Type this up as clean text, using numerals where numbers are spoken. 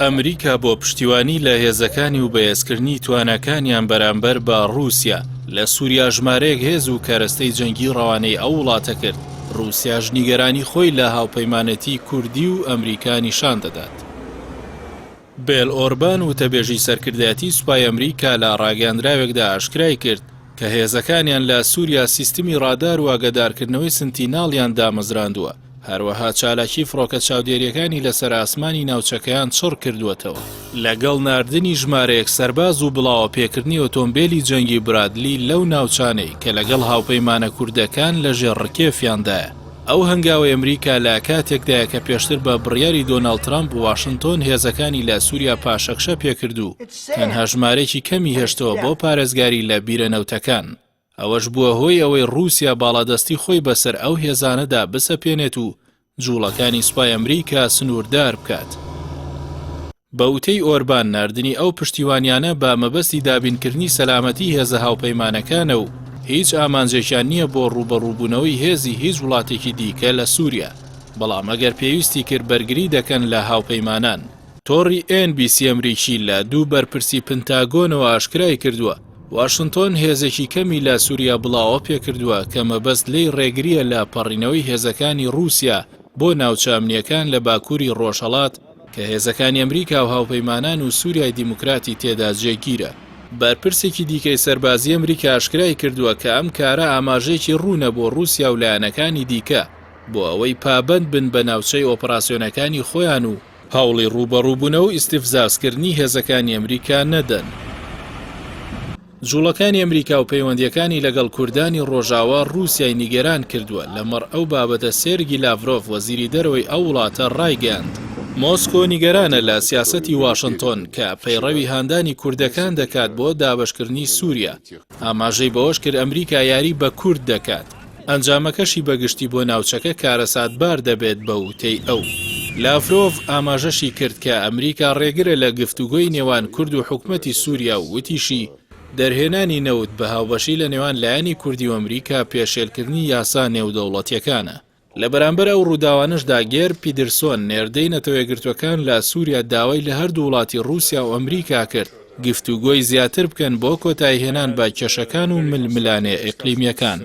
ئەمریکا بۆ پشتیوانی لە هێزەکانی و بەهێزکردنی توانەکانیان بەرامبەر بە رووسیا لە سووریا ژمارەیەک هێز و کەرەستەی جەنگی ڕەوانەی ئەو وڵاتە کرد. رووسیاش نیگەرانی خۆی لە هاوپەیمانەتی کوردی و ئەمریکا نیشان دەدات. بێل ئۆربان وتەبێژی سەرکردایەتی سوپای ئەمریکا لە ڕاگەاندراوێکدا ئاشکرای کرد کە هێزەکانیان لە سووریا سیستمی ڕادار و ئاگادارکردنەوەی سنتیناڵیان دامەزراندووە. هەروەها چالاکی فڕۆکە چاودێریەکانی لەسەر ئاسمانی ناوچەکەیان چڕ کردووەتەوە. لەگەڵ ناردنی ژمارەیەک سەرباز و بڵاوە پێکردنی ئۆتۆمبیلی جەنگی برادلی لەو ناوچانەی کە لەگەڵ هاوپەیمانە کوردەکان لە ژێر ڕکێفیاندایە. ئەو هەنگاوی ئەمریکا لە کاتێکدایە کە پێشتر بە بڕیاری دۆناڵد ترامپ واشنتۆن هێزەکانی لە سووریا پاشەکشە پێکردو تەنها ژمارەیەکی کەمی هێشتەوە بۆ پارێزگاری لە بیرەنەوتەکان. ئەوەش بووە هۆی ئەوەی رووسیا باڵادەستی خۆی بەسەر ئەو هێزانەدا بسەپێنێت و جوڵەکانی سوپای ئەمریکا سنووردار بکات. بەوتەی ئۆربان ناردنی ئەو پشتیوانیانە بە مەبەستی دابینکردنی سەلامەتی هێزە هاوپەیمانەکانە و هیچ ئامانجێکیان نییە بۆ ڕوبەڕووبوونەوەی هێزی هیچ وڵاتێکی دیکە لە سووریا، بەڵام ئەگەر پێویستی کرد بەرگری دەکەن لە هاوپەیمانان. تۆڕی NBC ئەمریکی لە دوو بەرپرسی پنتاگۆنەوە ئاشکرای کردووە واشنتۆن هێزێکی کەمی لە سووریا بڵاوە پێکردووە کە مەبەست لێی ڕێگریە لە پەڕینەوەی هێزەکانی رووسیا بۆ ناوچە ئەمنیەکان لە باکووری ڕۆژهەڵات کە هێزەکانی ئەمریکا و هاوپەیمانان و سووریای دیموکراتی تێدا جێگیرە. بەرپرسێکی دیکەی سەربازی ئەمریکا ئاشکرای کردووە کە ئەم کارە ئاماژەیەکی ڕوونە بۆ رووسیا و لایەنەکانی دیکە بۆ ئەوەی پابەند بن بە ناوچەی ئۆپراسیۆنەکانی خۆیان و هەوڵی ڕوبەڕووبوونەوە و ئیستیفزازکردنی هێزەکانی ئەمریکا نەدەن. جوڵەکانی ئەمریکا و پەیوەندیەکانی لەگەڵ کوردانی ڕۆژاوا رووسیای نیگەران کردووە لەمەڕ ئەو بابەتە سێرگی لاڤرۆڤ وەزیری دەرەوەی ئەو وڵاتە ڕایگەاند. مۆسکۆ نیگەرانە لە سیاسەتی واشنتۆن کە پەیڕەوی هاندانی کوردەکان دەکات بۆ دابەشکردنی سووریا. ئاماژەی بەوەش کرد ئەمریکا یاری بە کورد دەکات. ئەنجامەکەشی بەگشتی بۆ ناوچەکە کارەساتبار دەبێت بە وتەی ئەو. لاڤرۆڤ ئاماژەشی کرد کە ئەمریکا ڕێگرە لە گفتوگۆی نێوان کورد و حکومەتی سووریا و وتیشی دەرهێنانی نەوت بە هاوبەشی لە نێوان لایەنی کوردی و ئەمریکا پێشێلکردنی یاسا نێودەوڵەتیەکانە. لە بەرامبەر ئەو ڕووداوانشدا گێر پیدرسۆن نێردەی نەتەوەیەگرتوەکان لە سووریا داوای لە هەردوو وڵاتی رووسیا و ئەمریکا کرد گفتوگۆی زیاتر بکەن بۆ کۆتایهێنان با کێشەکان و ململانێ ئیقلیمیەکان.